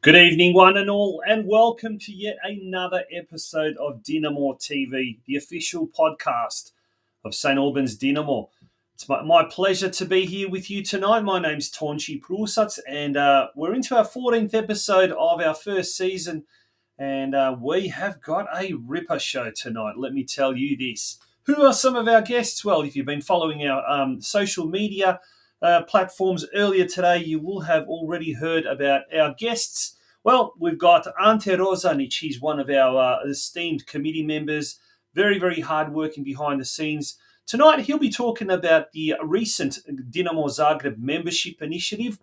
Good evening, one and all, and welcome to yet another episode of DinamoTV, the official podcast of St Albans Dinamo. It's my pleasure to be here with you tonight. My name's Tonchi Prusats, and we're into our 14th episode of our first season, and we have got a ripper show tonight, let me tell you this. Who are some of our guests? Well, if you've been following our social media platforms earlier today, you will have already heard about our guests. Well, we've got Ante Rosanic. He's one of our esteemed committee members, very, very hardworking behind the scenes. Tonight, he'll be talking about the recent Dinamo Zagreb membership initiative,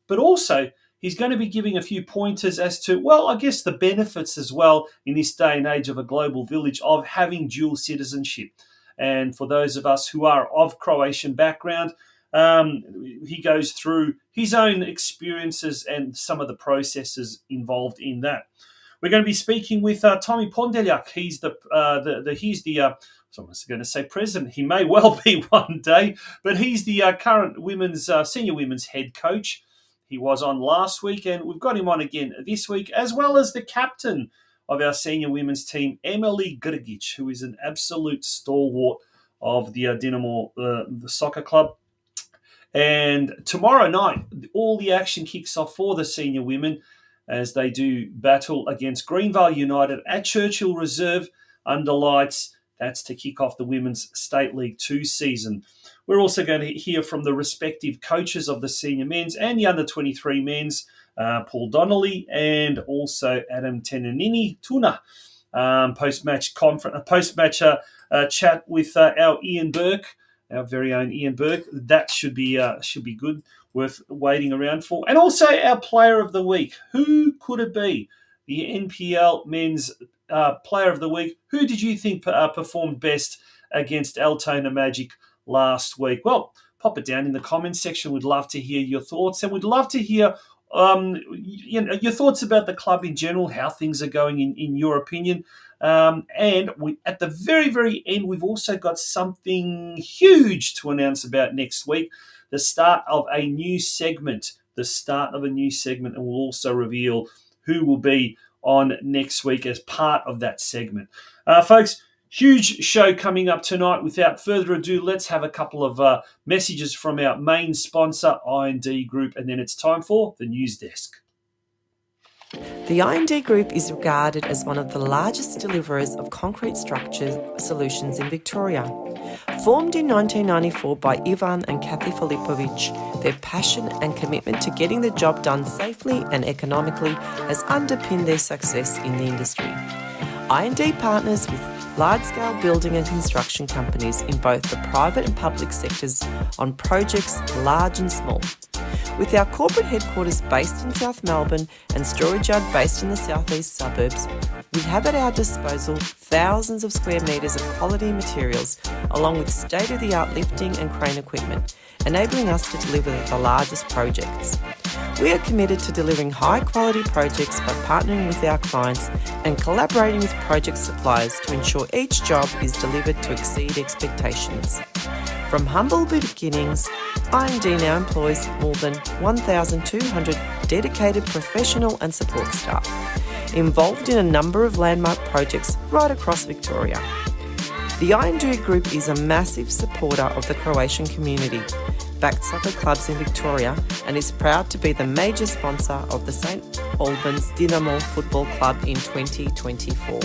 but also he's going to be giving a few pointers as to, well, I guess the benefits as well in this day and age of a global village of having dual citizenship. And for those of us who are of Croatian background, he goes through his own experiences and some of the processes involved in that. We're going to be speaking with Tommy Pondeljak. He's I was going to say president. He may well be one day, but he's the current senior women's head coach. He was on last week, and we've got him on again this week, as well as the captain of our senior women's team, Emily Grgic, who is an absolute stalwart of the Dinamo the soccer club. And tomorrow night, all the action kicks off for the senior women as they do battle against Greenvale United at Churchill Reserve under lights. That's to kick off the Women's State League 2 season. We're also going to hear from the respective coaches of the senior men's and the under-23 men's, Paul Donnelly and also Adam Tenanini Tuna. Post-match chat with our Ian Burke. Our very own Ian Burke. That should be good, worth waiting around for. And also our player of the week. Who could it be? The NPL men's player of the week. Who did you think performed best against Altona Magic last week? Well, pop it down in the comments section. We'd love to hear your thoughts, and we'd love to hear your thoughts about the club in general, how things are going in your opinion. And at the very, very end, we've also got something huge to announce about next week, the start of a new segment, and we'll also reveal who will be on next week as part of that segment. Folks, huge show coming up tonight. Without further ado, let's have a couple of messages from our main sponsor, I&D Group, and then it's time for the news desk. The I&D Group is regarded as one of the largest deliverers of concrete structure solutions in Victoria. Formed in 1994 by Ivan and Kathy Filipovic, their passion and commitment to getting the job done safely and economically has underpinned their success in the industry. I&D partners with large-scale building and construction companies in both the private and public sectors on projects large and small. With our corporate headquarters based in South Melbourne and storage yard based in the southeast suburbs, we have at our disposal thousands of square metres of quality materials, along with state-of-the-art lifting and crane equipment, enabling us to deliver the largest projects. We are committed to delivering high-quality projects by partnering with our clients and collaborating with project suppliers to ensure each job is delivered to exceed expectations. From humble beginnings, I&D now employs more than 1,200 dedicated professional and support staff, involved in a number of landmark projects right across Victoria. The I&D Group is a massive supporter of the Croatian community, backed soccer clubs in Victoria, and is proud to be the major sponsor of the St Albans Dinamo Football Club in 2024.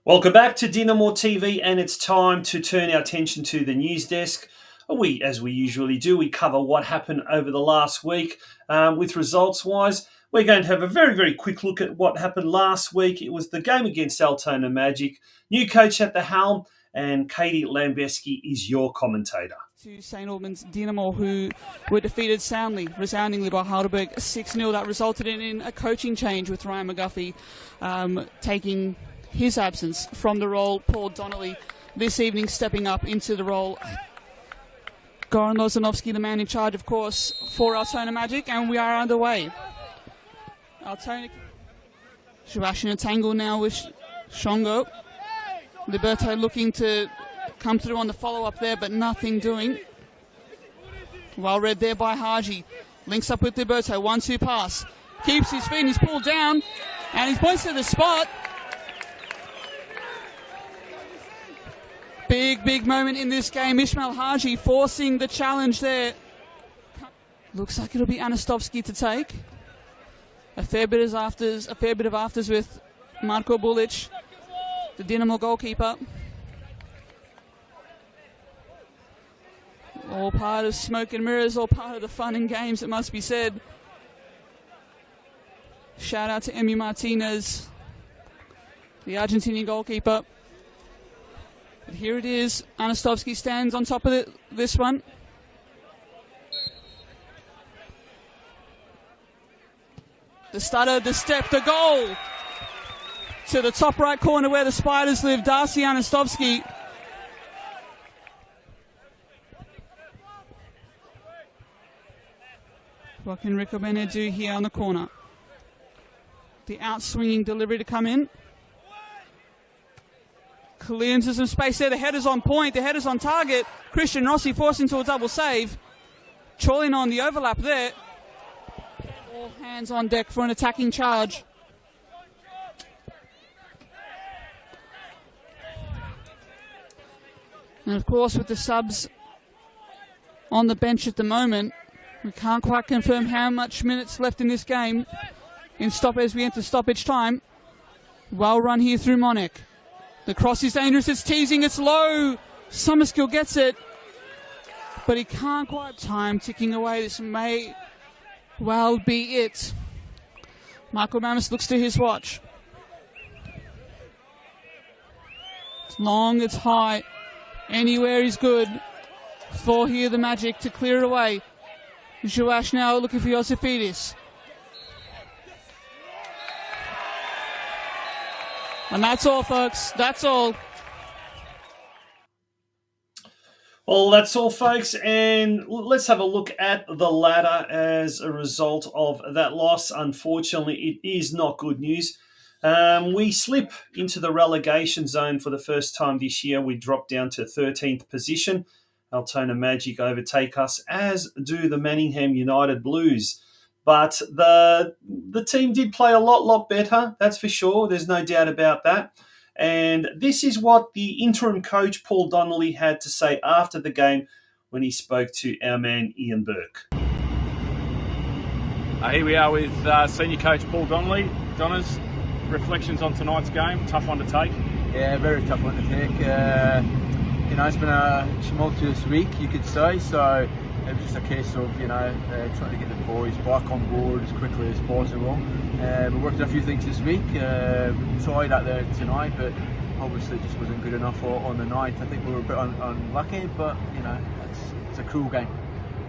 Welcome back to DinamoTV, and it's time to turn our attention to the news desk. As we usually do, we cover what happened over the last week. With results-wise, we're going to have a very, very quick look at what happened last week. It was the game against Altona Magic. New coach at the helm, and Katie Lambeski is your commentator. To St Albans Dinamo, who were defeated resoundingly by Heidelberg 6-0. That resulted in a coaching change with Ryan McGuffey taking his absence from the role. Paul Donnelly this evening stepping up into the role Goran Lozanovsky, the man in charge, of course, for Altona Magic, and we are underway. Altona Shavash in a tangle now with Shongo. Liberto looking to come through on the follow-up there, but nothing doing. Well read there by Haji. Links up with Liberto, 1-2 pass. Keeps his feet and he's pulled down, and he's points to the spot. Big moment in this game. Ismail Haji forcing the challenge there. Looks like it'll be Anastovsky to take. A fair bit of afters with Marko Bulic, the Dinamo goalkeeper. All part of smoke and mirrors, all part of the fun and games, it must be said. Shout out to Emi Martinez, the Argentinian goalkeeper. But here it is. Anastovsky stands on top of this one. The stutter, the step, the goal! To the top right corner where the Spiders live, Darcy Anastovsky. What can Rico Bene do here on the corner? The out-swinging delivery to come in. Clears some space there. The header's on point. The header's on target. Christian Rossi forced into a double save. Cholin on the overlap there. All hands on deck for an attacking charge. And of course, with the subs on the bench at the moment, we can't quite confirm how much minutes left in this game. As we enter stoppage time. Well run here through Monek. The cross is dangerous, it's teasing, it's low. Summerskill gets it, but he can't quite time ticking away. This may well be it. Michael Mamis looks to his watch. It's long, it's high. Anywhere is good for here the Magic to clear it away. Joash now looking for Yosifidis. And that's all, folks. That's all. Well, that's all, folks. And let's have a look at the ladder as a result of that loss. Unfortunately, it is not good news. We slip into the relegation zone for the first time this year. We drop down to 13th position. Altona Magic overtake us, as do the Manningham United Blues. But the team did play a lot better, that's for sure. There's no doubt about that. And this is what the interim coach, Paul Donnelly, had to say after the game when he spoke to our man, Ian Burke. Here we are with senior coach Paul Donnelly. Donners, reflections on tonight's game, tough one to take. Yeah, very tough one to take. It's been a tumultuous week, you could say, so it was just a case of, trying to get the boys back on board as quickly as possible. We worked on a few things this week, tried out there tonight, but obviously it just wasn't good enough on the night. I think we were a bit unlucky, but, it's a cruel game.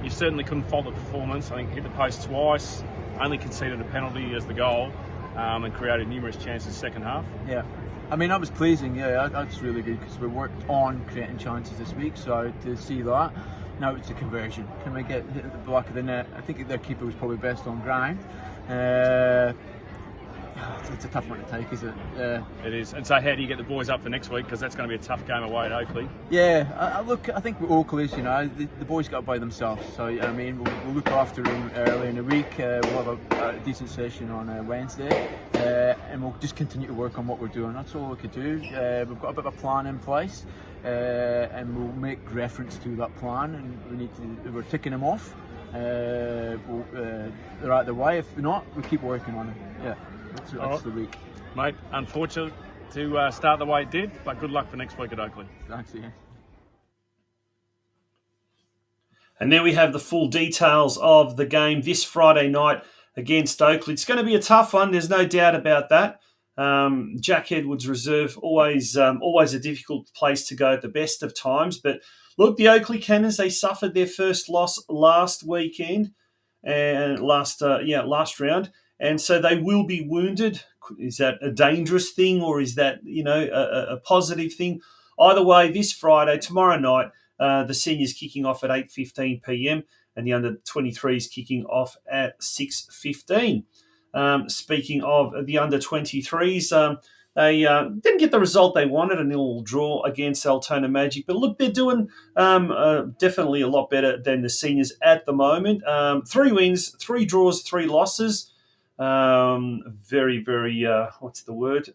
You certainly couldn't fault the performance. I think hit the post twice, only conceded a penalty as the goal, and created numerous chances second half. Yeah. I mean, that was pleasing, that's really good because we worked on creating chances this week, so to see that. Now it's a conversion. Can we get hit at the back of the net? I think their keeper was probably best on ground. It's a tough one to take, isn't it? It is. And so how do you get the boys up for next week? Because that's going to be a tough game away at Oakley. Yeah, I think with Oakley's, the boys got by themselves. So, we'll look after them early in the week. We'll have a decent session on Wednesday. And we'll just continue to work on what we're doing. That's all we could do. We've got a bit of a plan in place. And we'll make reference to that plan. And we're ticking them off. They're out the way. If not, we keep working on them. Yeah. That's the week. Mate, unfortunate to start the way it did, but good luck for next week at Oakley. Thanks, Ian. And there we have the full details of the game this Friday night against Oakley. It's going to be a tough one, there's no doubt about that. Jack Edwards Reserve, always a difficult place to go at the best of times. But look, the Oakley Cannons, they suffered their first loss last weekend, and last round. And so they will be wounded. Is that a dangerous thing or is that, a positive thing? Either way, this Friday, tomorrow night, The seniors kicking off at 8:15 p.m. and the under-23s kicking off at 6:15. Speaking of the under-23s, they didn't get the result they wanted, a 0 draw against Altona Magic. But look, they're doing definitely a lot better than the seniors at the moment. 3 wins, 3 draws, 3 losses. Very, very, what's the word?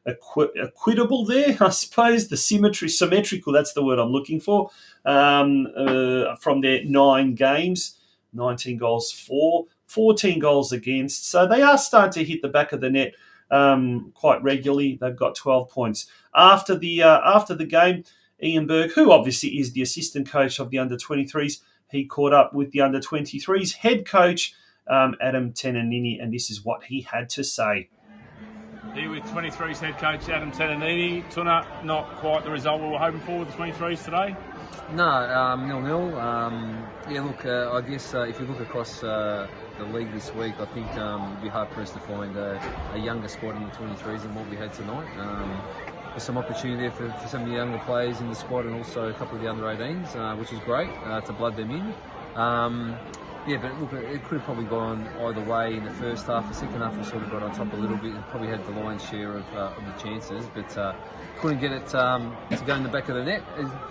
Equitable there, I suppose. Symmetrical, that's the word I'm looking for. From their 9 games, 19 goals for, 14 goals against. So they are starting to hit the back of the net quite regularly. They've got 12 points. After the game, Ian Burke, who obviously is the assistant coach of the under-23s, he caught up with the under-23s head coach, Adam Tenanini, and this is what he had to say. Here with 23s head coach Adam Tenanini. Tuna, not quite the result we were hoping for with the 23s today? No, 0-0. Yeah, look, I guess if you look across the league this week, I think you'd be hard pressed to find a younger squad in the 23s than what we had tonight. There's some opportunity there for some of the younger players in the squad and also a couple of the under-18s, which is great to blood them in. Yeah, but look, it could have probably gone either way in the first half. The second half we sort of got on top a little bit and probably had the lion's share of the chances, but couldn't get it to go in the back of the net,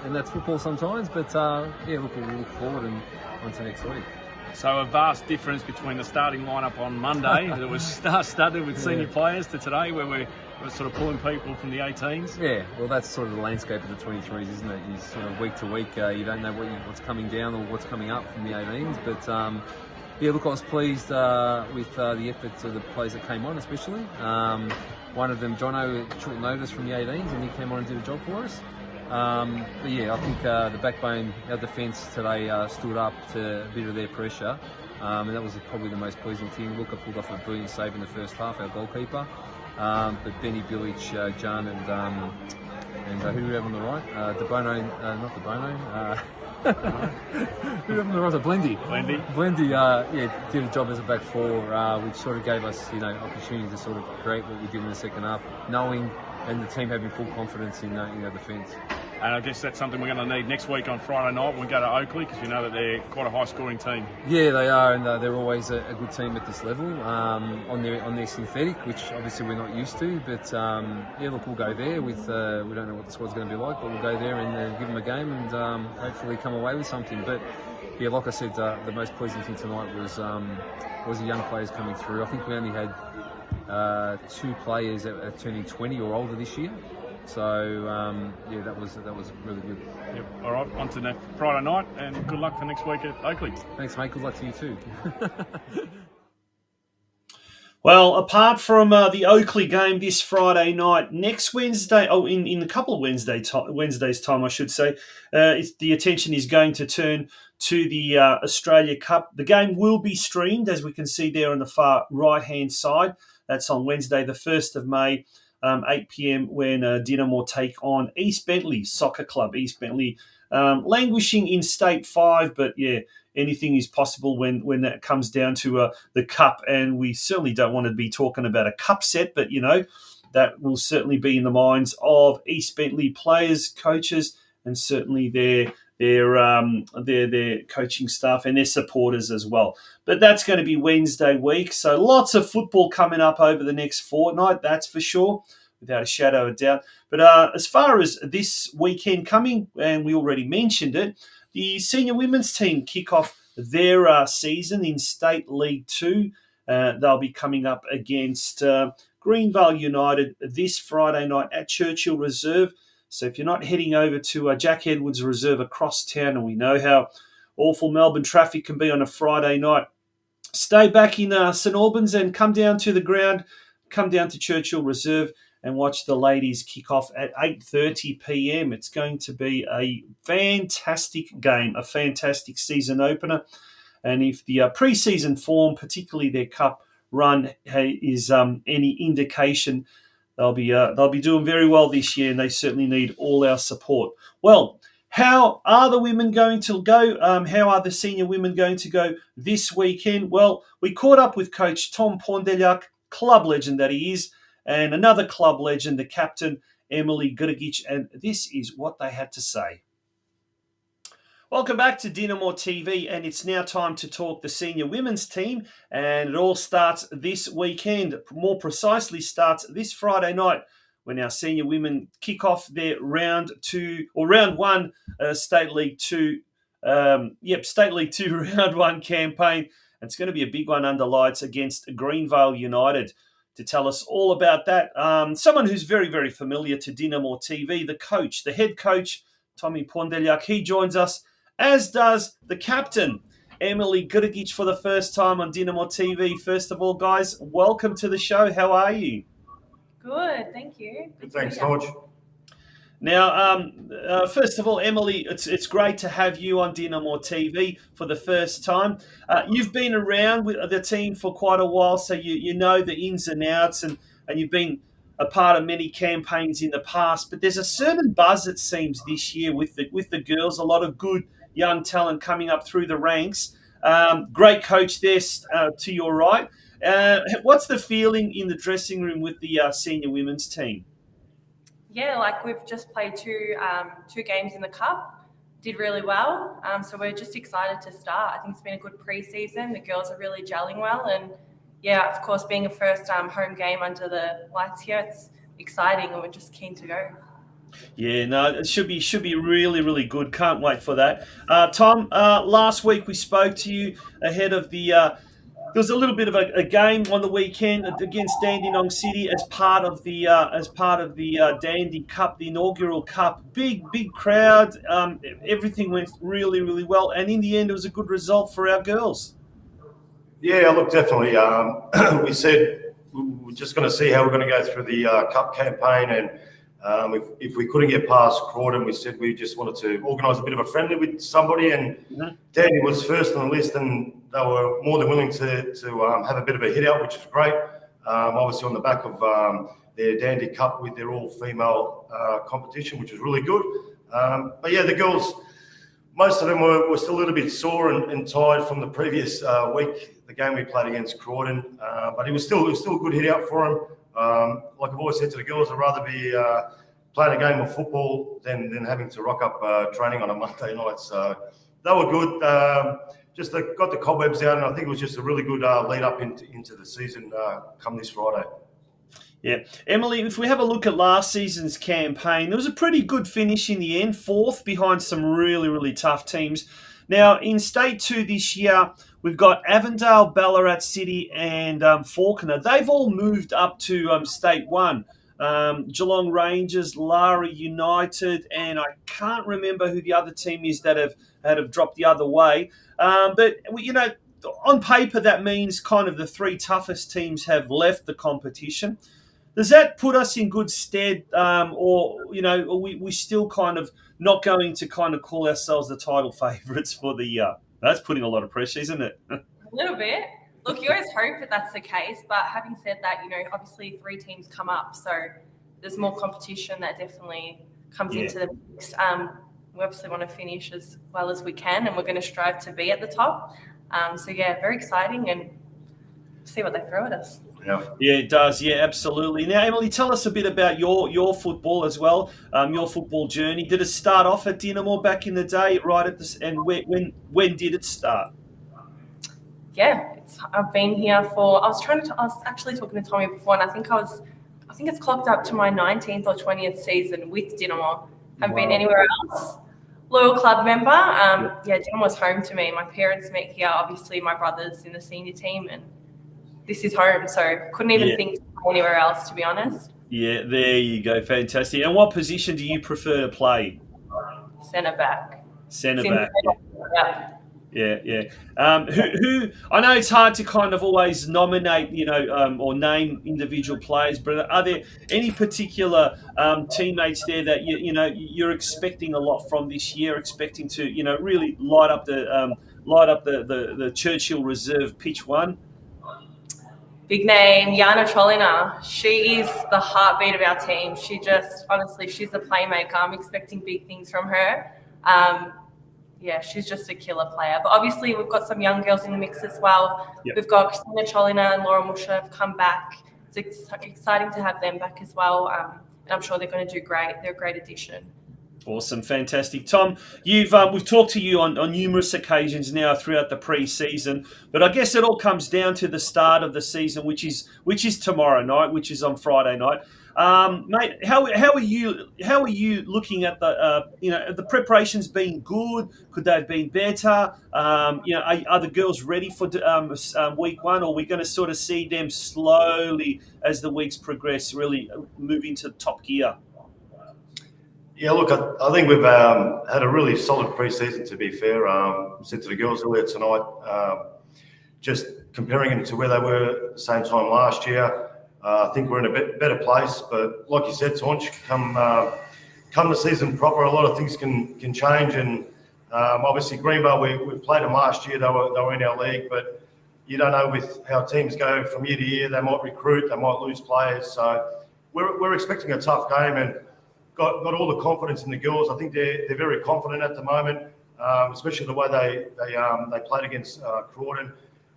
and that's football sometimes. But yeah, look, we look forward and on to next week. So a vast difference between the starting lineup on Monday that was star-studded with senior players to today, where we're sort of pulling people from the 18s. Yeah, well, that's sort of the landscape of the 23s, isn't it? You sort of week to week, you don't know what's coming down or what's coming up from the 18s. But yeah, look, I was pleased with the efforts of the players that came on, especially. One of them, Jono, short notice from the 18s, and he came on and did a job for us. But yeah, I think the backbone, our defence today stood up to a bit of their pressure, and that was probably the most pleasing thing. Luka pulled off a brilliant save in the first half, our goalkeeper. But Benny Bilic, John, and who do we have on the right? DeBono, not DeBono. Who do we have on the right? Blendy, yeah, did a job as a back four, which sort of gave us, opportunity to sort of create what we did in the second half, knowing and the team having full confidence in our defence. And I guess that's something we're going to need next week on Friday night when we go to Oakley, because we know that they're quite a high-scoring team. Yeah, they are, and they're always a good team at this level on their synthetic, which obviously we're not used to. But yeah, look, we'll go there with we don't know what the squad's going to be like, but we'll go there and give them a game and hopefully come away with something. But yeah, like I said, the most pleasing thing tonight was the young players coming through. I think we only had 2 players that are turning 20 or older this year. So yeah, that was really good. Yep. All right, on to next Friday night, and good luck for next week at Oakley. Thanks, mate. Good luck to you too. Well, apart from the Oakley game this Friday night, next Wednesday, in a couple of Wednesdays' time, I should say, the attention is going to turn to the Australia Cup. The game will be streamed, as we can see there on the far right-hand side. That's on Wednesday, the 1st of May. 8 p.m. when Dinamo take on East Bentley Soccer Club. East Bentley languishing in State 5, but yeah, anything is possible when that comes down to the cup, and we certainly don't want to be talking about a cup set, but that will certainly be in the minds of East Bentley players, coaches, and certainly their coaching staff and their supporters as well. But that's going to be Wednesday week, so lots of football coming up over the next fortnight, that's for sure, without a shadow of doubt. But as far as this weekend coming, and we already mentioned it, the senior women's team kick off their season in State League 2. They'll be coming up against Greenvale United this Friday night at Churchill Reserve. So if you're not heading over to Jack Edwards Reserve across town, and we know how awful Melbourne traffic can be on a Friday night, stay back in St Albans and come down to the ground, come down to Churchill Reserve and watch the ladies kick off at 8:30 p.m. It's going to be a fantastic game, a fantastic season opener. And if the pre-season form, particularly their cup run, is any indication, they'll be doing very well this year, and they certainly need all our support. Well, how are the women going to go? How are the senior women going to go this weekend? Well, we caught up with Coach Tom Pondeljak, club legend that he is, and another club legend, the captain, Emily Grgic, and this is what they had to say. Welcome back to DinamoTV, and it's now time to talk the senior women's team, and it all starts this weekend. More precisely, starts this Friday night when our senior women kick off their round one, State League Two. State League Two round one campaign. It's going to be a big one under lights against Greenvale United. To tell us all about that, someone who's very, very familiar to DinamoTV, the head coach, Tommy Pondeljak. He joins us, as does the captain, Emily Gurgic, for the first time on DinamoTV. First of all, guys, welcome to the show. How are you? Good, thank you. Good, thanks, George. Now, first of all, Emily, it's great to have you on DinamoTV for the first time. You've been around with the team for quite a while, so you know the ins and outs, and you've been a part of many campaigns in the past. But there's a certain buzz, it seems, this year with the girls. A lot of good young talent coming up through the ranks. Great coach there to your right. What's the feeling in the dressing room with the senior women's team? Yeah, like we've just played two games in the cup, did really well. So we're just excited to start. I think it's been a good pre-season. The girls are really gelling well, and yeah, of course, being a first home game under the lights here, it's exciting, and we're just keen to go. Yeah, no, it should be really, really good. Can't wait for that. Tom, last week we spoke to you ahead of the. There was a little bit of a game on the weekend against Dandenong City as part of the Dandy Cup, the inaugural cup. Big crowd. Everything went really, really well, and in the end, it was a good result for our girls. Yeah, look, definitely. We said we're just going to see how we're going to go through the cup campaign, and if we couldn't get past Crawdon, we said we just wanted to organise a bit of a friendly with somebody, and Dandy was first on the list, and they were more than willing to have a bit of a hit out, which is great. Obviously on the back of their Dandy Cup with their all-female competition, which was really good. But yeah, the girls, most of them were still a little bit sore and tired from the previous week, the game we played against Crawdon. But it was still a good hit out for them. Like I've always said to the girls, I'd rather be playing a game of football than having to rock up training on a Monday night. So they were good. Just got the cobwebs out, and I think it was just a really good lead up into the season come this Friday. Yeah. Emily, if we have a look at last season's campaign, there was a pretty good finish in the end, fourth behind some really, really tough teams. Now, in State 2 this year, we've got Avondale, Ballarat City and Falconer. They've all moved up to State 1. Geelong Rangers, Lara United, and I can't remember who the other team is that have dropped the other way. But, you know, on paper, that means kind of the three toughest teams have left the competition. Does that put us in good stead, or, you know, are we still kind of not going to kind of call ourselves the title favourites for the year? That's putting a lot of pressure, isn't it? A little bit. Look, you always hope that that's the case, but having said that, you know, obviously three teams come up, so there's more competition that definitely comes into the mix. We obviously want to finish as well as we can, and we're going to strive to be at the top. So yeah, very exciting, and see what they throw at us. Yeah, it does. Yeah, absolutely. Now, Emily, tell us a bit about your football as well, your football journey. Did it start off at Dinamo back in the day, right at this? And when did it start? Yeah, I've been here for. I was actually talking to Tommy before, and I think it's clocked up to my 19th or 20th season with Dinamo. Haven't been anywhere else. Loyal club member. Dinamo's home to me. My parents met here. Obviously, my brother's in the senior team, and this is home, so couldn't even think to go anywhere else, to be honest. Yeah, there you go. Fantastic. And what position do you prefer to play? Centre back. Centre back. Yeah. Who? I know it's hard to kind of always nominate, or name individual players, but are there any particular teammates there that you're expecting a lot from this year, expecting to really light up the Churchill Reserve pitch one? Big name, Jana Trollina. She is the heartbeat of our team. She's a playmaker. I'm expecting big things from her. She's just a killer player. But obviously, we've got some young girls in the mix as well. Yep. We've got Christina Trollina and Laura Musha have come back. It's exciting to have them back as well. And I'm sure they're going to do great. They're a great addition. Awesome, fantastic, Tom. We've talked to you on numerous occasions now throughout the pre-season, but I guess it all comes down to the start of the season, which is tomorrow night, which is on Friday night. Mate, how are you looking at the preparations being good? Could they have been better? Are the girls ready for week one, or are we going to sort of see them slowly as the weeks progress, really move into top gear? Yeah, look, I think we've had a really solid pre-season, to be fair. Said to the girls earlier tonight, just comparing them to where they were at the same time last year, I think we're in a bit better place. But like you said, Taunch, come the season proper, a lot of things can change. And obviously, Greenville, we've played them last year. They were in our league, but you don't know with how teams go from year to year. They might recruit, they might lose players. So we're expecting a tough game, and got all the confidence in the girls. I think they're very confident at the moment, especially the way they played against Crawdon.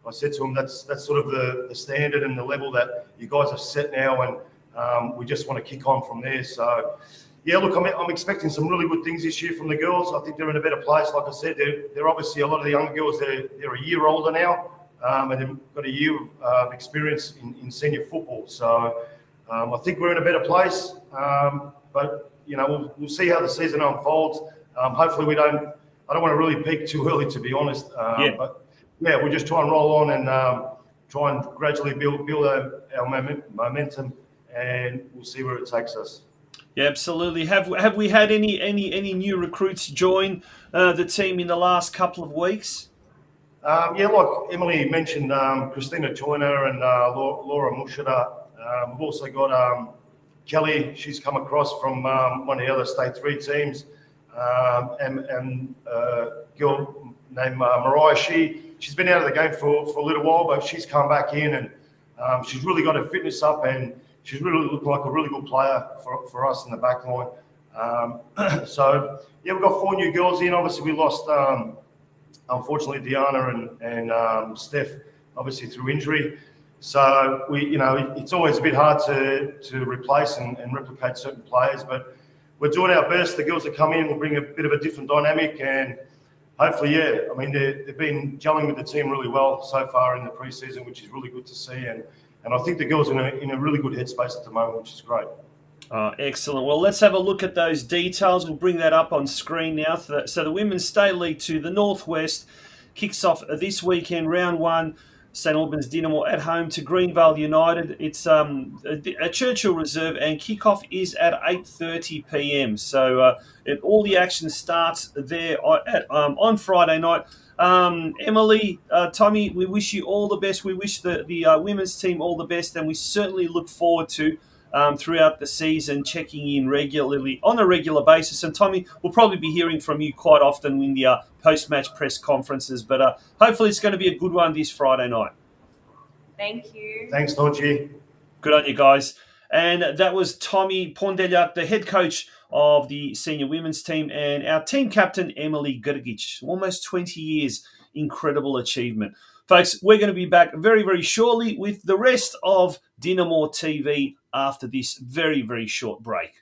I said to them, that's sort of the standard and the level that you guys have set now, and we just want to kick on from there. So, yeah, look, I'm expecting some really good things this year from the girls. I think they're in a better place. Like I said, they're obviously a lot of the younger girls. They're a year older now, and they've got a year of experience in senior football. So, I think we're in a better place. But we'll see how the season unfolds. Hopefully, I don't want to really peak too early, to be honest. But yeah, we'll just try and roll on and try and gradually build our momentum, and we'll see where it takes us. Yeah, absolutely. Have we had any new recruits join the team in the last couple of weeks? Yeah, like Emily mentioned, Christina Joyner and Laura Mushida. We've also got Kelly. She's come across from one of the other State 3 teams, and a girl named Mariah. She's been out of the game for a little while, but she's come back in, and she's really got her fitness up, and she's really looking like a really good player for us in the back line. So, yeah, we've got 4 new girls in. Obviously, we lost, unfortunately, Diana and Steph, obviously through injury. So, it's always a bit hard to replace and replicate certain players, but we're doing our best. The girls that come in will bring a bit of a different dynamic, and hopefully, yeah, I mean, they've been gelling with the team really well so far in the preseason, which is really good to see. And I think the girls are in a really good headspace at the moment, which is great. Excellent. Well, let's have a look at those details. We'll bring that up on screen now. So the Women's State League 2, the Northwest, kicks off this weekend, round 1. St Albans Dynamo at home to Greenvale United. It's a Churchill Reserve, and kickoff is at 8:30 p.m. So all the action starts there on Friday night. Emily, Tommy, we wish you all the best. We wish the women's team all the best, and we certainly look forward to throughout the season checking in regularly on a regular basis. And Tommy, we'll probably be hearing from you quite often in the post-match press conferences, but hopefully it's going to be a good one this Friday night. Thank you. Thanks, Tonchi. Good on you guys. And that was Tommy Pondeljak, the head coach of the senior women's team, and our team captain, Emily Grgic. Almost 20 years. Incredible achievement. Folks, we're going to be back very, very shortly with the rest of DinamoTV after this very, very short break.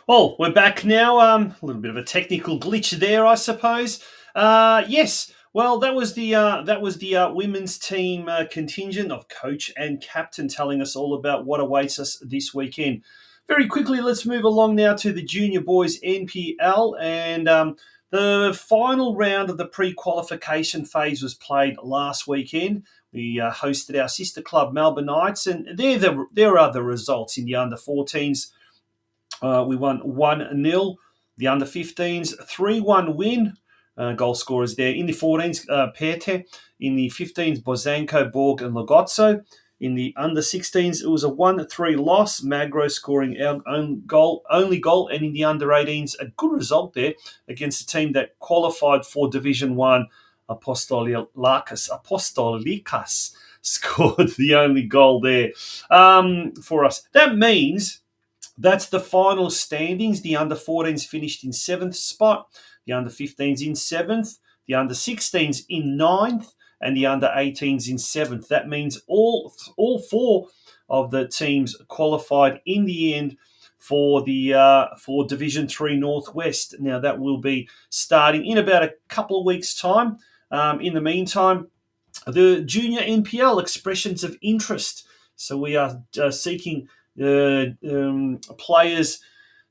Well, we're back now. A little bit of a technical glitch there, I suppose. Yes. Well, that was the women's team contingent of coach and captain telling us all about what awaits us this weekend. Very quickly, let's move along now to the junior boys NPL, and the final round of the pre-qualification phase was played last weekend. We hosted our sister club Melbourne Knights, and there are the results in the under-14s. We won 1-0. The under-15s, 3-1 win. Goal scorers there. In the 14s, Pete. In the 15s, Bozanko, Borg, and Lagozzo. In the under-16s, it was a 1-3 loss. Magro scoring our only goal. And in the under-18s, a good result there against a team that qualified for Division 1 Apostolikas scored the only goal there for us. That means that's the final standings. The under-14s finished in 7th spot, the under-15s in 7th, the under-16s in 9th, and the under-18s in 7th. That means all 4 of the teams qualified in the end for Division 3 Northwest. Now, that will be starting in about a couple of weeks' time. In the meantime, the Junior NPL expressions of interest. So we are seeking players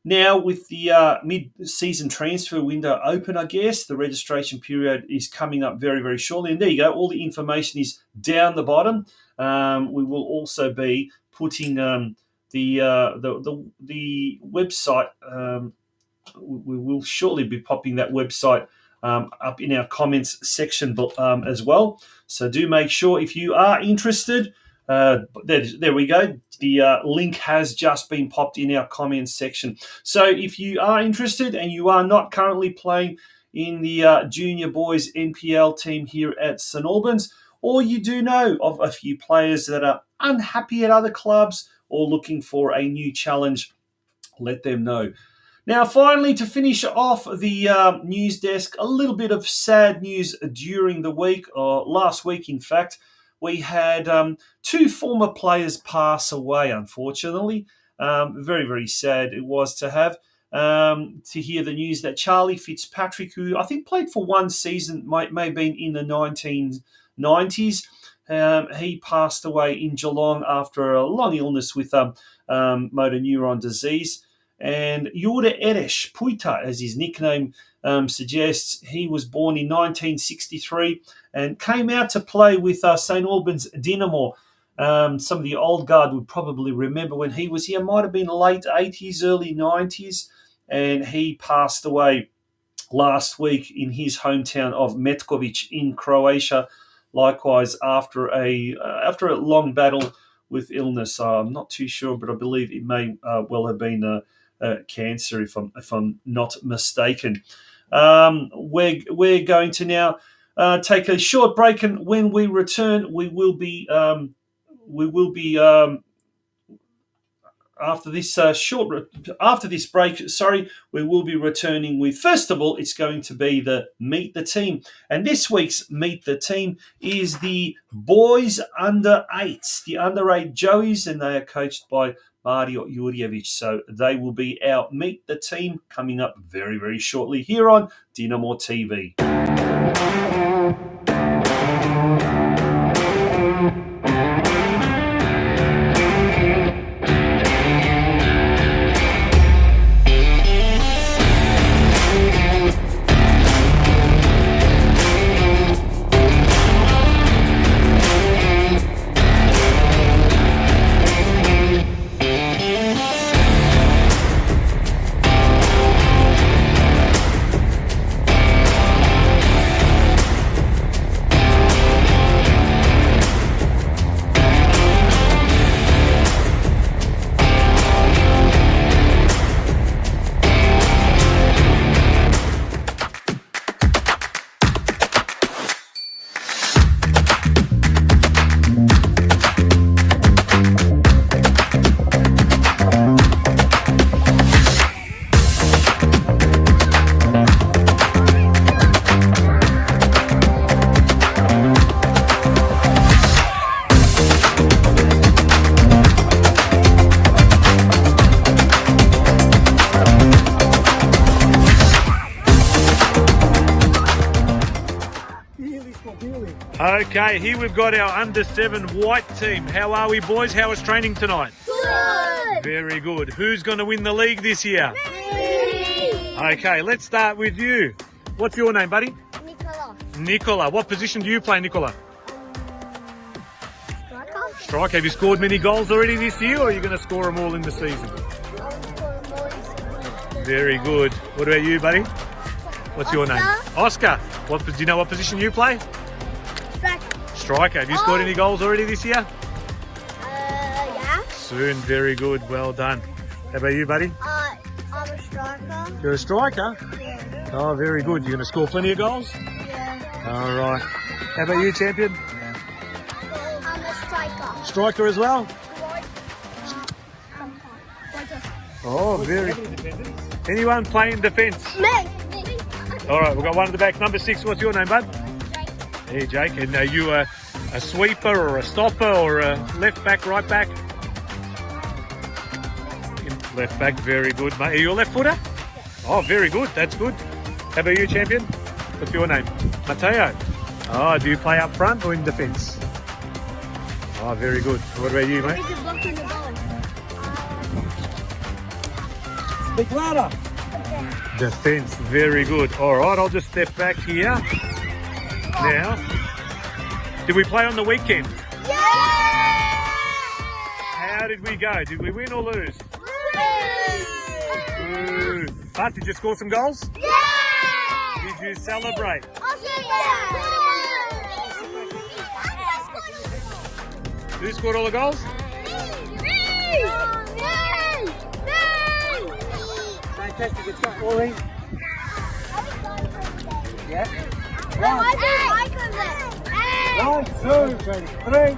now with the mid-season transfer window open, I guess. The registration period is coming up very, very shortly. And there you go. All the information is down the bottom. We will also be putting the website. We will shortly be popping that website up in our comments section as well. So do make sure if you are interested. There we go. The link has just been popped in our comments section. So if you are interested and you are not currently playing in the junior boys NPL team here at St Albans, or you do know of a few players that are unhappy at other clubs or looking for a new challenge, let them know. Now, finally, to finish off the news desk, a little bit of sad news during the week, or last week, in fact. We had 2 former players pass away, unfortunately. Very, very sad it was to have to hear the news that Charlie Fitzpatrick, who I think played for 1 season, may have been in the 1990s, he passed away in Geelong after a long illness with motor neuron disease. And Jure Eresh Puita, as his nickname suggests, he was born in 1963 and came out to play with St Albans Dinamo. Some of the old guard would probably remember when he was here. Might have been late 80s, early 90s, and he passed away last week in his hometown of Metkovic in Croatia. Likewise, after a long battle with illness, I'm not too sure, but I believe it may well have been cancer, if I'm not mistaken. We're going to now take a short break, and when we return, we will be after this break. We will be returning with, first of all, it's going to be the Meet the Team, and this week's Meet the Team is the boys under 8s, the under 8 Joeys, and they are coached by Mario Jurjevic. So they will be our Meet the Team coming up very, very shortly here on DinamoTV. Okay, here we've got our under-7 white team. How are we, boys? How was training tonight? Good! Very good. Who's going to win the league this year? Me! Okay, let's start with you. What's your name, buddy? Nicola. Nicola. What position do you play, Nicola? Striker? Striker. Have you scored many goals already this year, or are you going to score them all in the season? I will score them all this season. Very good. What about you, buddy? What's your name? Oscar. Do you know what position you play? Striker. Striker. Have you scored any goals already this year? Yeah. Soon. Very good. Well done. How about you, buddy? I'm a striker. You're a striker? Yeah. Oh, very good. You're going to score plenty of goals? Yeah. All right. How about you, champion? I'm a striker. Striker as well? Oh, very. Anyone playing defence? Me. All right, we've got one at the back. Number 6, what's your name, bud? Hey, Jake. And are you a sweeper or a stopper or a left back, right back? Left back, very good, mate. Are you a left footer? Oh, very good. That's good. How about you, champion? What's your name? Mateo. Oh, do you play up front or in defence? Oh, very good. What about you, mate? Speak louder. Defence, very good. All right, I'll just step back here. Now, did we play on the weekend? Yeah! How did we go? Did we win or lose? Ooh. But did you score some goals? Yeah! Did you celebrate? Who scored all the goals? Fantastic. It's got Ollie. Yeah. 1, 2, 3.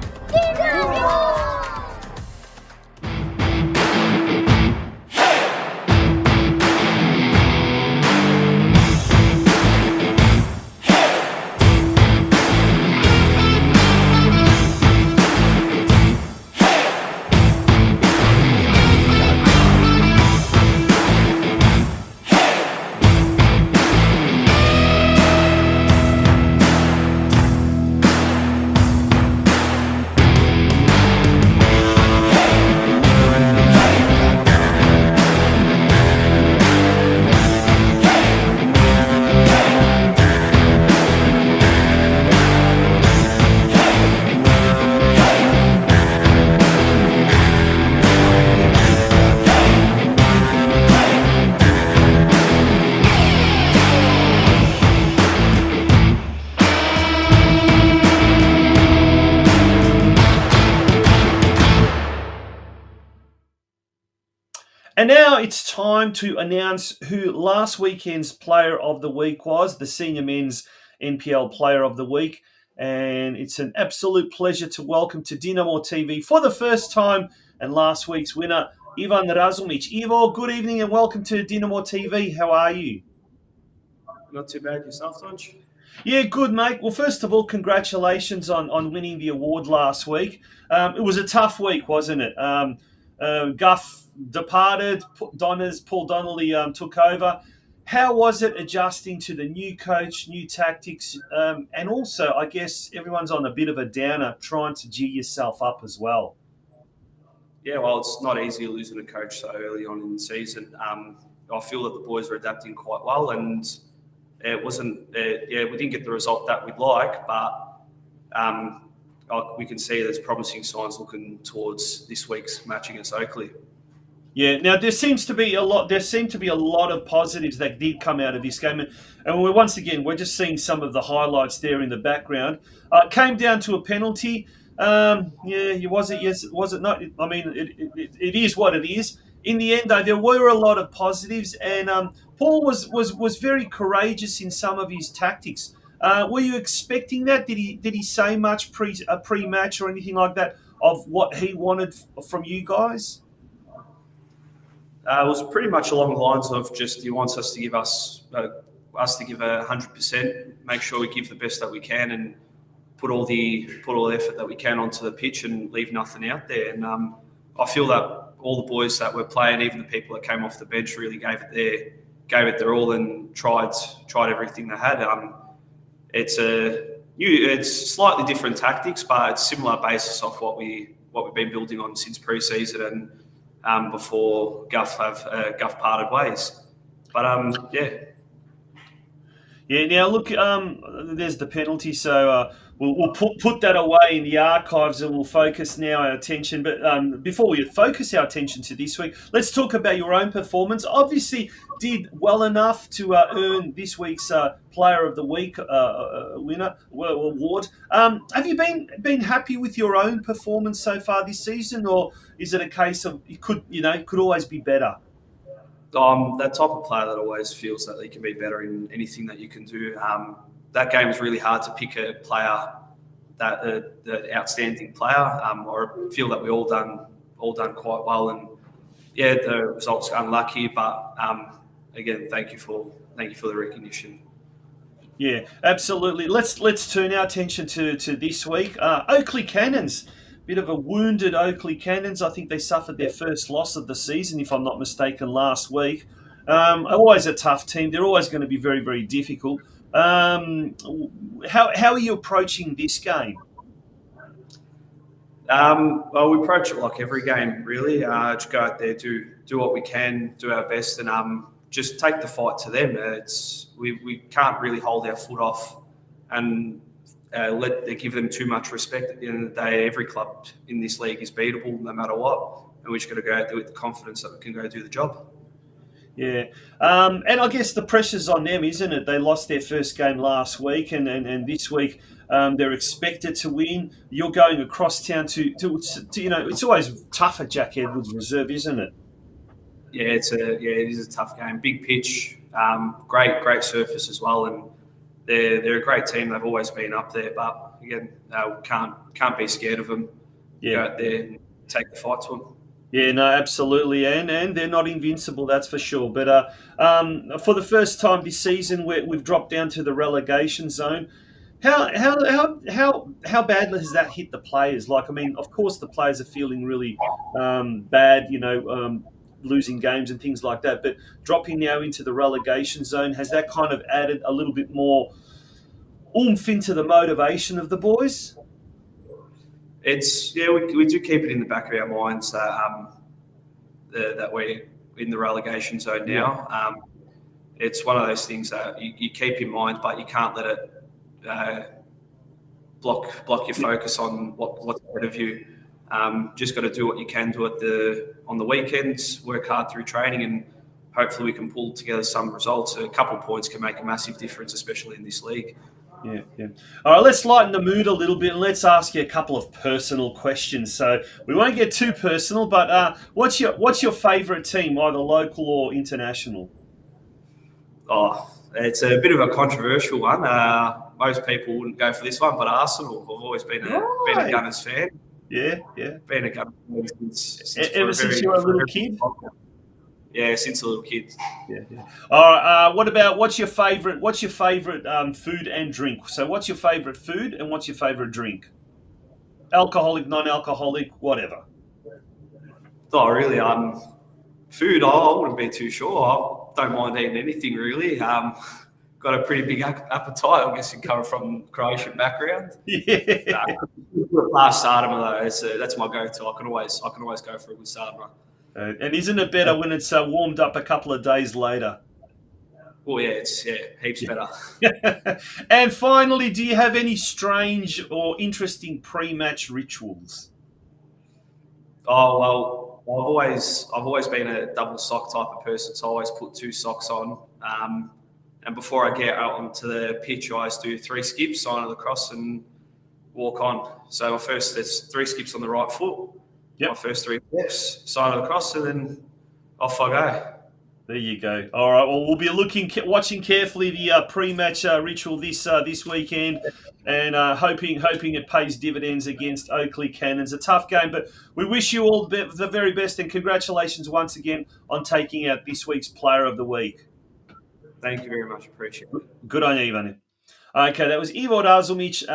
And now it's time to announce who last weekend's Player of the Week was, the Senior Men's NPL Player of the Week. And it's an absolute pleasure to welcome to DinamoTV for the first time and last week's winner, Ivan Razumic. Ivo, good evening and welcome to DinamoTV. How are you? Not too bad. Yourself, Tonch? Yeah, good, mate. Well, first of all, congratulations on winning the award last week. It was a tough week, wasn't it? Guff departed, Paul Donnelly took over. How was it adjusting to the new coach, new tactics, and also, I guess, everyone's on a bit of a downer trying to G yourself up as well? Yeah, well, it's not easy losing a coach so early on in the season. I feel that the boys are adapting quite well, and it wasn't. We didn't get the result that we'd like, but we can see there's promising signs looking towards this week's match against Oakley. Yeah. Now there seemed to be a lot of positives that did come out of this game, and we're just seeing some of the highlights there in the background. It came down to a penalty. Was it? Yes. Was it not? I mean, it is what it is. In the end, though, there were a lot of positives, and Paul was very courageous in some of his tactics. Were you expecting that? Did he say much pre-match or anything like that of what he wanted from you guys? It was pretty much along the lines of just he wants us to give us to give 100%, make sure we give the best that we can, and put all the effort that we can onto the pitch and leave nothing out there. And I feel that all the boys that were playing, even the people that came off the bench, really gave it their all and tried everything they had. It's slightly different tactics, but it's similar basis of what we've been building on since pre-season and before Guff parted ways. But Yeah. Now look, there's the penalty, so we'll put that away in the archives, and we'll focus now our attention. But before we focus our attention to this week, let's talk about your own performance. Obviously, did well enough to earn this week's Player of the Week winner award. Have you been happy with your own performance so far this season, or is it a case of it could always be better? I'm that type of player that always feels that they can be better in anything that you can do. that game is really hard to pick a player the outstanding player. I feel that we all done quite well, and yeah, the results are unlucky, but again, thank you for the recognition. Yeah, absolutely. Let's turn our attention to this week. Oakley Cannons, bit of a wounded Oakley Cannons. I think they suffered their first loss of the season, if I'm not mistaken, last week. Always a tough team. They're always going to be very, very difficult. How are you approaching this game? Well, we approach it like every game, really. Just go out there, do what we can, do our best, and just take the fight to them. We can't really hold our foot off and give them too much respect. At the end of the day, every club in this league is beatable no matter what, and we're just got to go out there with the confidence that we can go do the job. Yeah, and I guess the pressure's on them, isn't it? They lost their first game last week, and this week they're expected to win. You're going across town to it's always tough at Jack Edwards Reserve, isn't it? Yeah, it is a tough game. Big pitch, great surface as well, and they're a great team. They've always been up there, but again, can't be scared of them. Yeah. Go out there and take the fight to them. Yeah, no, absolutely, and they're not invincible, that's for sure. But for the first time this season, we've dropped down to the relegation zone. How badly has that hit the players? Like, I mean, of course, the players are feeling really bad, losing games and things like that. But dropping now into the relegation zone, has that kind of added a little bit more oomph into the motivation of the boys? We do keep it in the back of our minds that we're in the relegation zone now. Yeah. It's one of those things that you keep in mind, but you can't let it block your focus on what's ahead of you. Just got to do what you can do on the weekends, work hard through training, and hopefully we can pull together some results. A couple of points can make a massive difference, especially in this league. Yeah. All right, let's lighten the mood a little bit and let's ask you a couple of personal questions. So we won't get too personal, but what's your favourite team, either local or international? Oh, it's a bit of a controversial one. Most people wouldn't go for this one, but Arsenal. I've always been a Gunners fan. Yeah. Been a Gunners fan since ever since you were a little kid. Yeah, since a little kid. Yeah. All right. What's your favourite food and drink? So, what's your favourite food and what's your favourite drink? Alcoholic, non-alcoholic, whatever. Oh, really? Food. I wouldn't be too sure. I don't mind eating anything really. Got a pretty big appetite. I'm guessing coming from Croatian background. Yeah. Last sarma though, that's my go-to. I can always go for a good sarma. And isn't it better when it's warmed up a couple of days later? Well, yeah, it's heaps better. And finally, do you have any strange or interesting pre-match rituals? Oh well, I've always been a double sock type of person, so I always put 2 socks on. And before I get out onto the pitch, I always do 3 skips, sign of the cross, and walk on. So there's 3 skips on the right foot. Yep. My first 3 steps, sign of the cross, and then off I go. There you go. All right. Well, we'll be watching carefully the pre-match ritual this weekend, and hoping it pays dividends against Oakley Cannons. A tough game, but we wish you all the very best, and congratulations once again on taking out this week's Player of the Week. Thank you very much. Appreciate it. Good on you, Ivan. Okay, that was Ivo Razumic.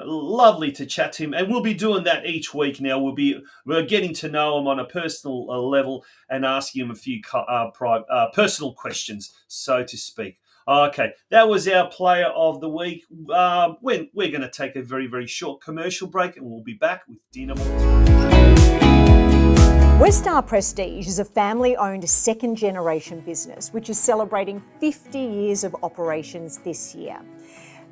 Lovely to chat to him, and we'll be doing that each week now. We're getting to know him on a personal level and asking him a few personal questions, so to speak. Okay, that was our Player of the Week. We're going to take a very, very short commercial break, and we'll be back with DinamoTV. Westar Prestige is a family-owned second-generation business which is celebrating 50 years of operations this year.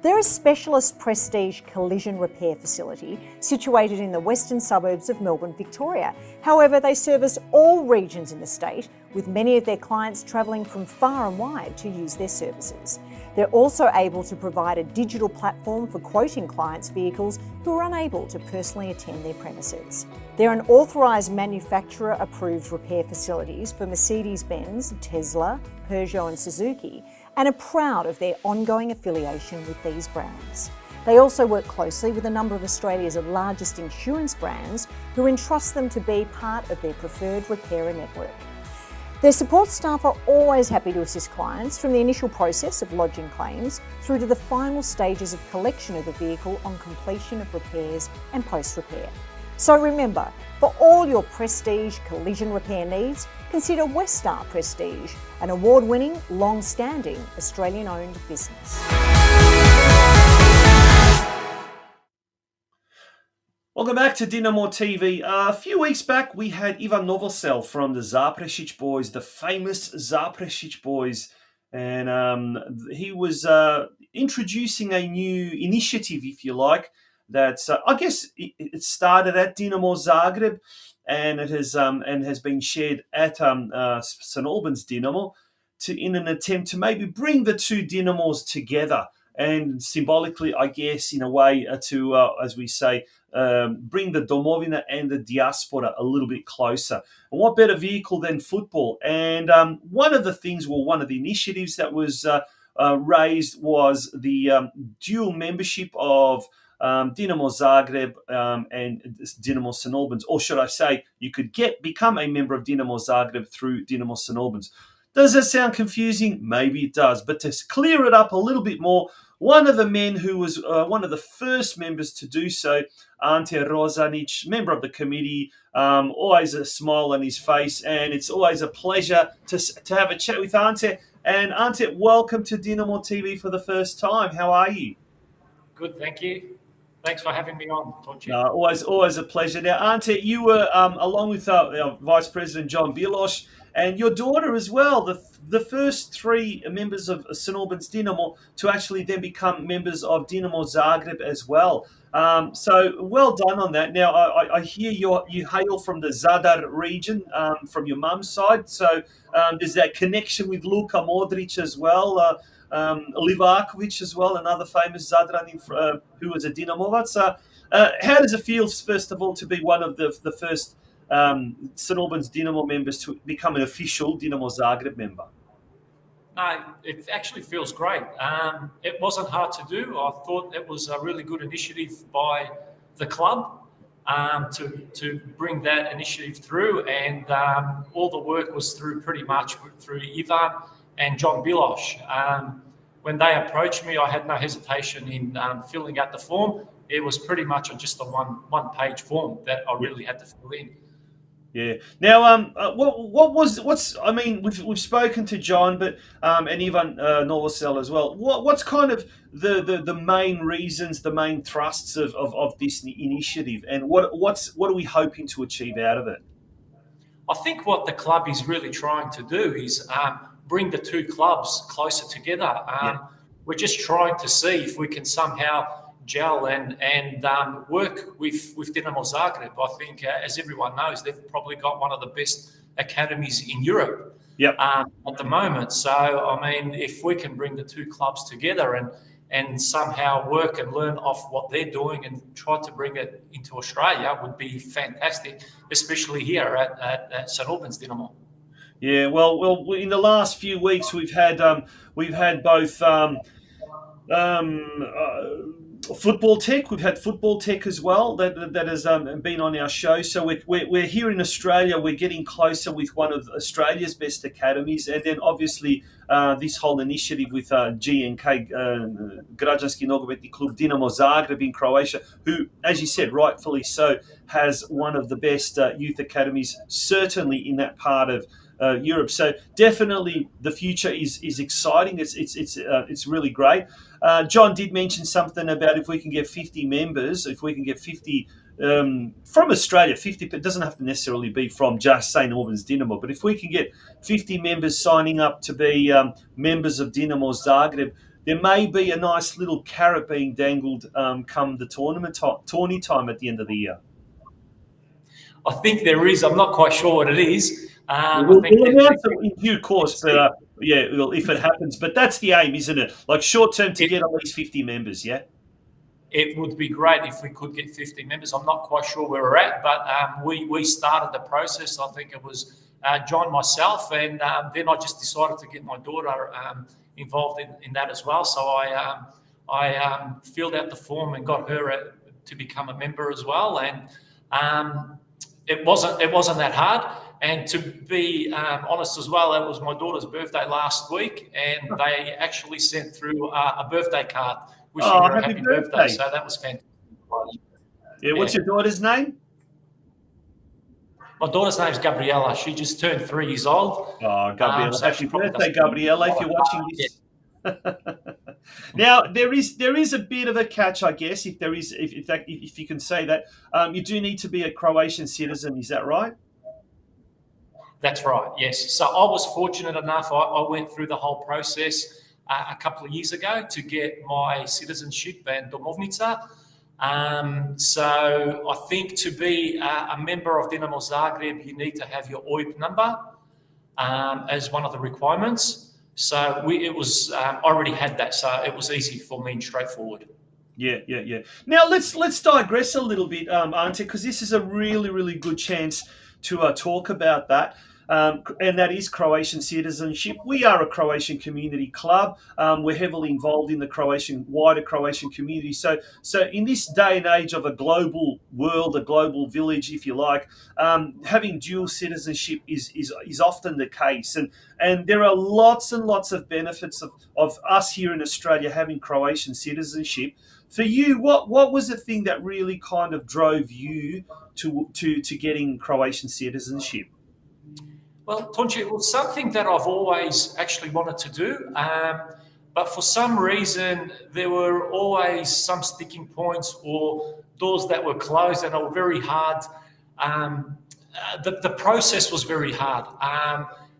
They're a specialist prestige collision repair facility situated in the western suburbs of Melbourne, Victoria. However, they service all regions in the state, with many of their clients travelling from far and wide to use their services. They're also able to provide a digital platform for quoting clients' vehicles who are unable to personally attend their premises. They're an authorised manufacturer-approved repair facilities for Mercedes-Benz, Tesla, Peugeot and Suzuki, and are proud of their ongoing affiliation with these brands. They also work closely with a number of Australia's largest insurance brands who entrust them to be part of their preferred repairer network. Their support staff are always happy to assist clients from the initial process of lodging claims through to the final stages of collection of the vehicle on completion of repairs and post-repair. So remember, for all your prestige collision repair needs, consider Westar Prestige, an award-winning, long-standing Australian-owned business. Welcome back to DinamoTV. A few weeks back, we had Ivan Novosel from the Zaprešić boys, the famous Zaprešić boys, and he was introducing a new initiative, if you like, that's I guess it started at Dinamo Zagreb, and it has been shared at St Albans Dinamo in an attempt to maybe bring the two Dinamos together, and symbolically, I guess, in a way, to as we say, bring the Domovina and the diaspora a little bit closer. And what better vehicle than football? And one of the initiatives that was raised was the dual membership of Dinamo Zagreb and Dinamo St Albans, or should I say, you could become a member of Dinamo Zagreb through Dinamo St Albans. Does that sound confusing? Maybe it does, but to clear it up a little bit more, one of the men who was one of the first members to do so, Ante Rozanic, member of the committee, always a smile on his face, and it's always a pleasure to have a chat with Ante. And Ante, welcome to DinamoTV for the first time. How are you? Good, thank you. Thanks for having me on, Tonchi. Always a pleasure. Now, Ante, you were along with our Vice President John Bilos and your daughter as well, the first three members of St Albans Dinamo to actually then become members of Dinamo Zagreb as well. So well done on that. Now, I hear you hail from the Zadar region from your mum's side. So there's that connection with Luka Modric as well. Livakovic as well, another famous Zadranin who was a Dinamovac. How does it feel, first of all, to be one of the first St Albans Dinamo members to become an official Dinamo Zagreb member? No, it actually feels great. It wasn't hard to do. I thought it was a really good initiative by the club to bring that initiative through, and all the work was pretty much through Ivan and John Bilos. When they approached me, I had no hesitation in filling out the form. It was pretty much just a one-page form that I really had to fill in. Yeah. Now, I mean, we've spoken to John, but and Ivan Novosel as well. What's kind of the main reasons, the main thrusts of this initiative, and what are we hoping to achieve out of it? I think what the club is really trying to do is bring the two clubs closer together. We're just trying to see if we can somehow gel and work with Dinamo Zagreb. I think, as everyone knows, they've probably got one of the best academies in Europe at the moment. So, I mean, if we can bring the two clubs together and somehow work and learn off what they're doing and try to bring it into Australia, would be fantastic, especially here at St Albans Dinamo. Yeah, well, in the last few weeks we've had both football tech. We've had football tech as well that has been on our show. So we're here in Australia. We're getting closer with one of Australia's best academies, and then obviously this whole initiative with GNK, Građanski Nogometni Klub Dinamo Zagreb in Croatia, who, as you said, rightfully so, has one of the best youth academies, certainly in that part of Europe. So definitely the future is exciting. It's really great. John did mention something about if we can get 50 members, if we can get 50 from Australia, 50, it doesn't have to necessarily be from just St Albans Dinamo, but if we can get 50 members signing up to be members of Dinamo Zagreb, there may be a nice little carrot being dangled come the tourney time at the end of the year. I think there is. I'm not quite sure what it is. We'll announce it in due course, but if it happens. But that's the aim, isn't it? Like short term to get at least 50 members, yeah? It would be great if we could get 50 members. I'm not quite sure where we're at, but we started the process. I think it was John, myself, and then I just decided to get my daughter involved in that as well. So I filled out the form and got her to become a member as well. And it wasn't that hard. And to be honest as well, it was my daughter's birthday last week, and they actually sent through a birthday card wishing her a happy birthday. So that was fantastic. Yeah, what's your daughter's name? My daughter's name's Gabriella. She just turned 3 years old. Oh, Gabriella, so happy birthday, Gabriella, if you're watching this. Now there is a bit of a catch, I guess, if you can say that. You do need to be a Croatian citizen, is that right? That's right, yes. So I was fortunate enough, I went through the whole process a couple of years ago to get my citizenship and domovnica. So I think to be a member of Dinamo Zagreb, you need to have your OIB number as one of the requirements. So I already had that, so it was easy for me and straightforward. Yeah. Now let's digress a little bit, Ante, because this is a really, really good chance to talk about that. And that is Croatian citizenship. We are a Croatian community club. We're heavily involved in the wider Croatian community. So in this day and age of a global world, a global village, if you like, having dual citizenship is often the case. And there are lots and lots of benefits of us here in Australia having Croatian citizenship. For you, what was the thing that really kind of drove you to getting Croatian citizenship? Well, Tonchi, it was something that I've always actually wanted to do, but for some reason there were always some sticking points or doors that were closed and they were very hard. The process was very hard,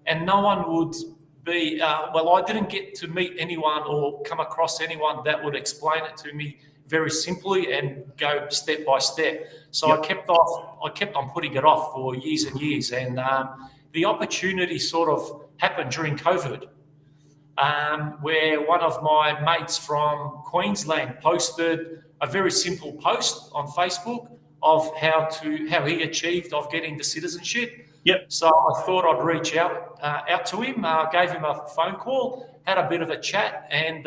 and no one would be, I didn't get to meet anyone or come across anyone that would explain it to me very simply and go step by step. So yep. I kept on putting it off for years and years, and the opportunity sort of happened during COVID, where one of my mates from Queensland posted a very simple post on Facebook of how he achieved of getting the citizenship. Yep. So I thought I'd reach out to him, gave him a phone call, had a bit of a chat, and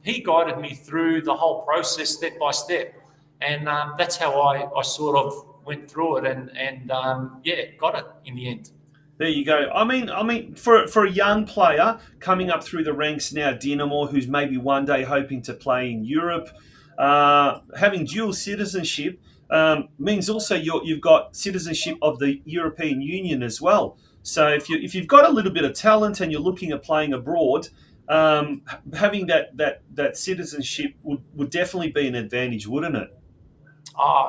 he guided me through the whole process step by step. And that's how I sort of went through it and got it in the end. There you go. I mean, for a young player coming up through the ranks now, Dinamo, who's maybe one day hoping to play in Europe, having dual citizenship means also you've got citizenship of the European Union as well. So if you've got a little bit of talent and you're looking at playing abroad, having that citizenship would definitely be an advantage, wouldn't it?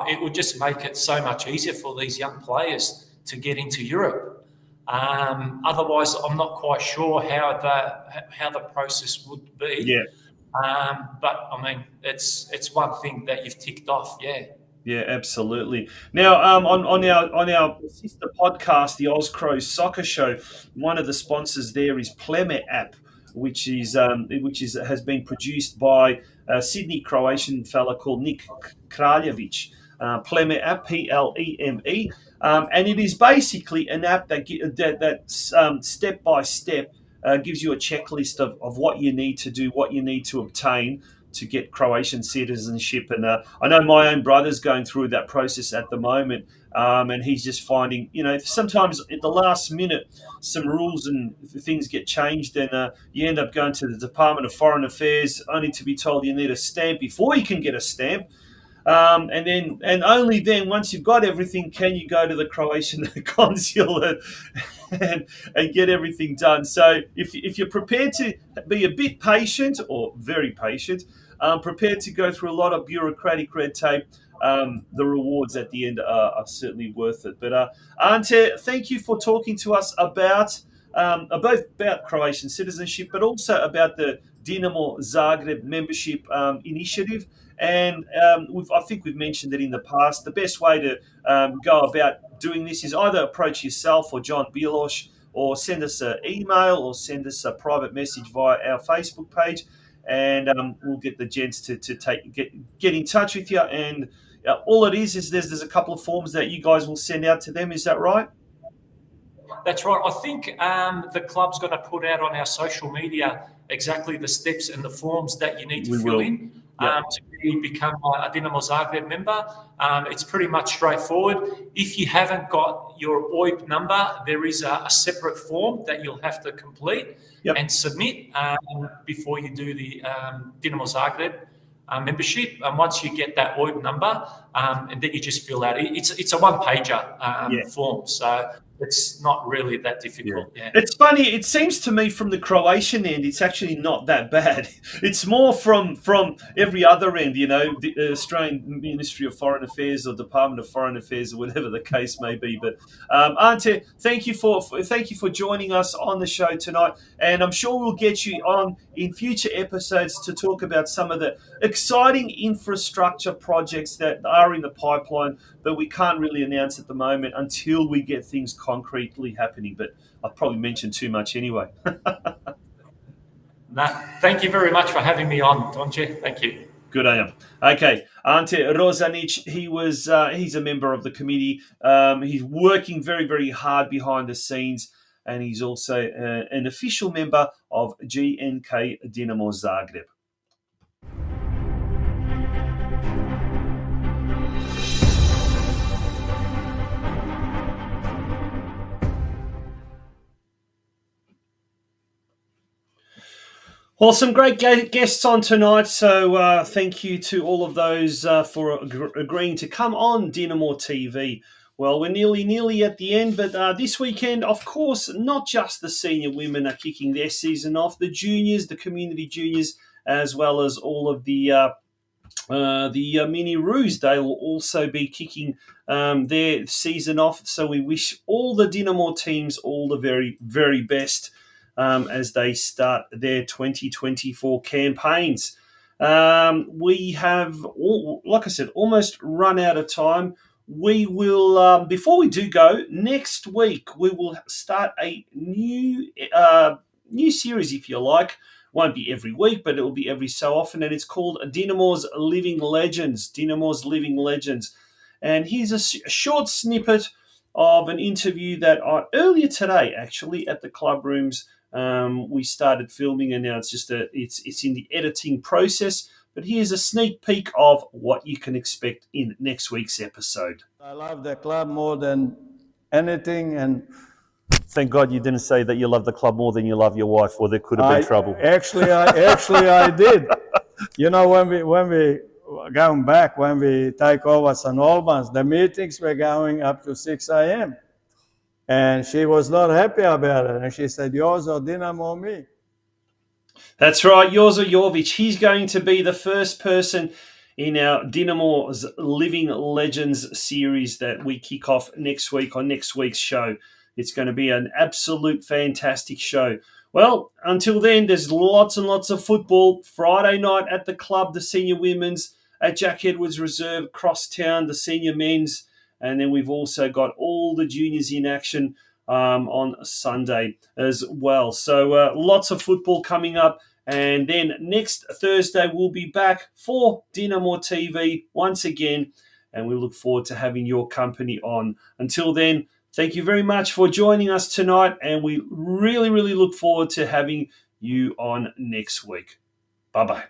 It would just make it so much easier for these young players to get into Europe. Otherwise, I'm not quite sure how the process would be. Yeah. But I mean, it's one thing that you've ticked off. Yeah. Yeah, absolutely. Now, on our sister podcast, the Oz Crows Soccer Show, one of the sponsors there is Pleme app, which has been produced by a Sydney Croatian fella called Nick Kraljevic. Pleme app, Pleme. And it is basically an app that step by step gives you a checklist of what you need to do, what you need to obtain to get Croatian citizenship. And I know my own brother's going through that process at the moment, and he's just finding, sometimes at the last minute, some rules and things get changed, and you end up going to the Department of Foreign Affairs only to be told you need a stamp before you can get a stamp. And only then, once you've got everything, can you go to the Croatian consulate and get everything done. So if you're prepared to be a bit patient or very patient, prepared to go through a lot of bureaucratic red tape, the rewards at the end are certainly worth it. But Ante, thank you for talking to us about both about Croatian citizenship, but also about the Dinamo Zagreb membership initiative. And I think we've mentioned it in the past. The best way to go about doing this is either approach yourself or John Bilosh, or send us an email or send us a private message via our Facebook page, and we'll get the gents to get in touch with you. And all it is there's a couple of forms that you guys will send out to them. Is that right? That's right. I think the club's going to put out on our social media exactly the steps and the forms that you need to We fill will. in Yeah. to really become a Dinamo Zagreb member. It's pretty much straightforward. If you haven't got your OIB number, there is a separate form that you'll have to complete and submit before you do the Dinamo Zagreb membership. And once you get that OIB number, and then you just fill out. It's a one-pager form, so it's not really that difficult. Yeah. It's funny. It seems to me from the Croatian end, it's actually not that bad. It's more from every other end, the Australian Ministry of Foreign Affairs or Department of Foreign Affairs or whatever the case may be. But Ante, thank you for joining us on the show tonight, and I'm sure we'll get you on in future episodes to talk about some of the exciting infrastructure projects that are in the pipeline, but we can't really announce at the moment until we get things concretely happening. But I've probably mentioned too much anyway. Thank you very much for having me on, Donche. Thank you. Good I am. Okay, Ante Rozanic, he's a member of the committee. He's working very, very hard behind the scenes, and he's also an official member of GNK Dinamo Zagreb. Well, some great guests on tonight, so thank you to all of those for agreeing to come on DinamoTV. Well, we're nearly at the end, but this weekend, of course, not just the senior women are kicking their season off, the juniors, the community juniors, as well as all of the mini roos, they will also be kicking their season off. So we wish all the Dinamo teams all the very, very best as they start their 2024 campaigns. We have, like I said, almost run out of time. We will, before we do go, next week we will start a new series, if you like. Won't be every week, but it will be every so often, and it's called Dinamo's Living Legends. Dinamo's Living Legends. And here's a short snippet of an interview that earlier today, actually, at the club rooms, we started filming, and now it's in the editing process. But here's a sneak peek of what you can expect in next week's episode. I love the club more than anything, and thank God you didn't say that you love the club more than you love your wife, or there could have been trouble. Actually, I did. You know, when we going back, when we take over St. Albans, the meetings were going up to 6 a.m. And she was not happy about it. And she said, Jozo, Dinamo, me. That's right, Jozo Jovic. He's going to be the first person in our Dinamo's Living Legends series that we kick off next week on next week's show. It's going to be an absolute fantastic show. Well, until then, there's lots and lots of football. Friday night at the club, the senior women's, at Jack Edwards Reserve, Crosstown, the senior men's. And then we've also got all the juniors in action on Sunday as well. So lots of football coming up. And then next Thursday, we'll be back for DinamoTV once again. And we look forward to having your company on. Until then, thank you very much for joining us tonight. And we really, really look forward to having you on next week. Bye-bye.